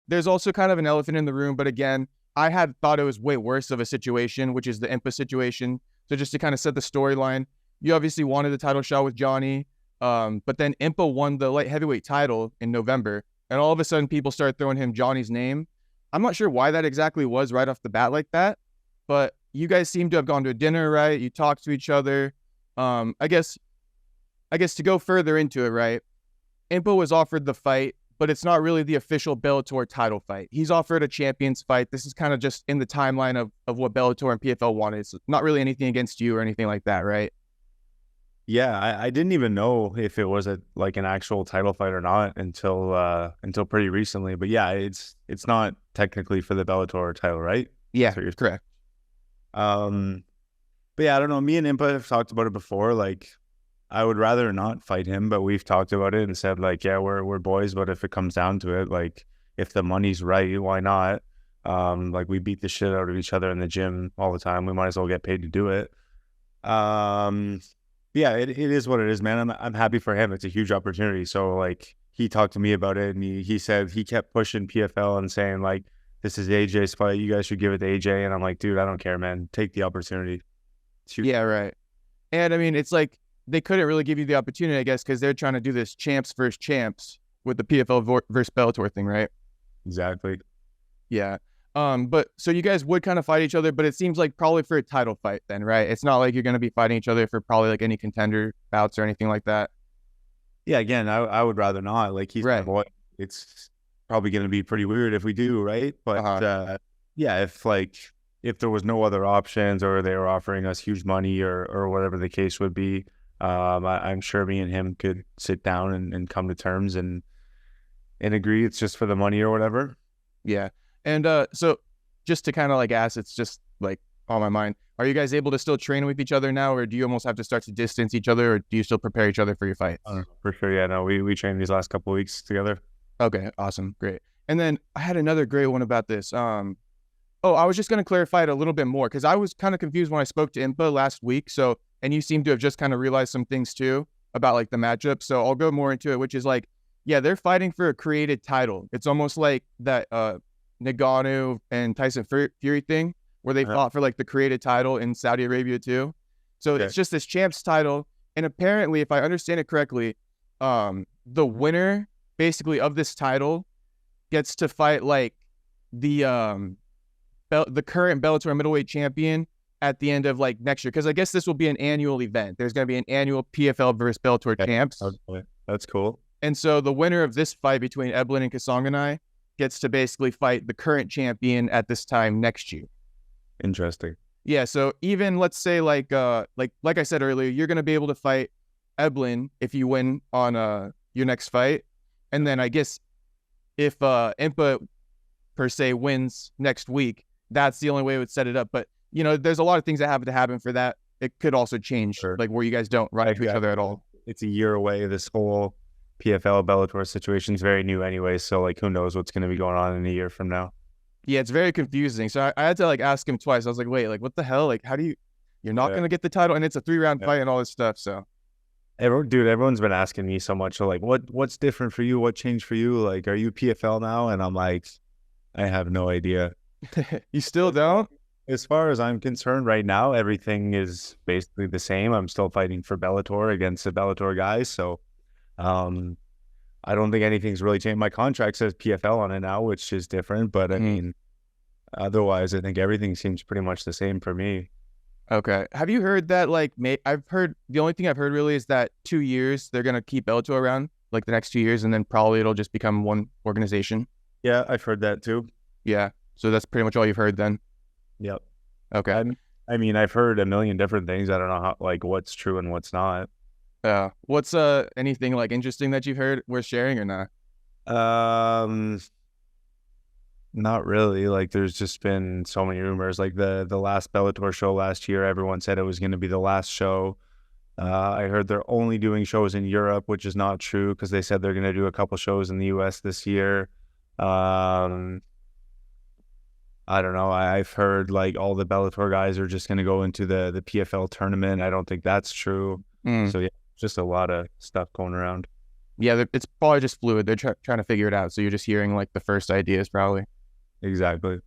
there's also kind of an elephant in the room, but again, I had thought it was way worse of a situation, which is the Impa situation. So just to kind of set the storyline, you obviously wanted the title shot with Johnny, but then Impa won the light heavyweight title in November, and all of a sudden people started throwing him Johnny's name. I'm not sure why that exactly was right off the bat like that, but you guys seem to have gone to a dinner, right? You talked to each other. I guess to go further into it, right? Impa was offered the fight, but it's not really the official Bellator title fight. He's offered a champions fight. This is kind of just in the timeline of what Bellator and PFL wanted. It's not really anything against you or anything like that, right? Yeah, I didn't even know if it was an actual title fight or not until pretty recently. But yeah, it's not technically for the Bellator title, right? Yeah, correct. But yeah, I don't know. Me and Impa have talked about it before. Like, I would rather not fight him, but we've talked about it and said, like, yeah, we're boys, but if it comes down to it, like, if the money's right, why not? Like, we beat the shit out of each other in the gym all the time. We might as well get paid to do it. Yeah, it is what it is, man. I'm happy for him. It's a huge opportunity. So, like, he talked to me about it, and he said he kept pushing PFL and saying, like, this is AJ's fight. You guys should give it to AJ. And I'm like, dude, I don't care, man. Take the opportunity. Yeah, right. And I mean, it's like they couldn't really give you the opportunity, I guess, because they're trying to do this champs versus champs with the PFL versus Bellator thing, right? Exactly. Yeah. But so you guys would kind of fight each other, but it seems like probably for a title fight then, right? It's not like you're going to be fighting each other for probably like any contender bouts or anything like that. Yeah, again, I would rather not. Like, he's my boy. It's probably going to be pretty weird if we do, right? But yeah, if there was no other options or they were offering us huge money or whatever the case would be, I'm sure me and him could sit down and come to terms and agree it's just for the money or whatever. Yeah. And so just to kind of like ask, it's just like on my mind, are you guys able to still train with each other now, or do you almost have to start to distance each other, or do you still prepare each other for your fights? For sure. Yeah, no, we trained these last couple of weeks together. Okay, awesome. Great. And then I had another great one about this. I was just going to clarify it a little bit more because I was kind of confused when I spoke to Impa last week. So, and you seem to have just kind of realized some things too about like the matchup. So I'll go more into it, which is like, yeah, they're fighting for a created title. It's almost like that Ngannou and Tyson Fury thing where they fought for like the created title in Saudi Arabia too. So it's just this champs title. And apparently, if I understand it correctly, the winner basically of this title gets to fight like the current Bellator middleweight champion at the end of like next year. Because I guess this will be an annual event. There's going to be an annual PFL versus Bellator champs. That's cool. And so the winner of this fight between Eblen and Kasanganay gets to basically fight the current champion at this time next year. Interesting. Yeah. So even let's say like I said earlier, you're going to be able to fight Eblen if you win on your next fight. And then I guess if Impa per se wins next week, that's the only way it would set it up. But, you know, there's a lot of things that have to happen for that. It could also change, like where you guys don't run into each other at all. It's a year away. This whole PFL Bellator situation is very new anyway. So, like, who knows what's going to be going on in a year from now? Yeah, it's very confusing. So I had to, like, ask him twice. I was like, wait, like, what the hell? Like, how do you're not going to get the title? And it's a 3-round fight and all this stuff, so. Everyone's been asking me so much, like, what's different for you? What changed for you? Like, are you PFL now? And I'm like, I have no idea. You still don't? As far as I'm concerned right now, everything is basically the same. I'm still fighting for Bellator against the Bellator guys. So I don't think anything's really changed. My contract says PFL on it now, which is different. But I mean, otherwise, I think everything seems pretty much the same for me. Okay. Have you heard that, like, I've heard, the only thing I've heard really is that 2 years, they're going to keep Bellator around, like the next 2 years, and then probably it'll just become one organization. Yeah, I've heard that too. Yeah. So that's pretty much all you've heard then? Yep. Okay. I mean, I've heard a million different things. I don't know how, like, what's true and what's not. What's anything like interesting that you've heard worth sharing or not? Not really. Like, there's just been so many rumors. Like the last Bellator show last year, everyone said it was going to be the last show. I heard they're only doing shows in Europe, which is not true because they said they're going to do a couple shows in the US this year. I don't know. I've heard like all the Bellator guys are just going to go into the PFL tournament. I don't think that's true. So yeah, just a lot of stuff going around. Yeah, it's probably just fluid. They're trying to figure it out. So you're just hearing like the first ideas probably. Exactly.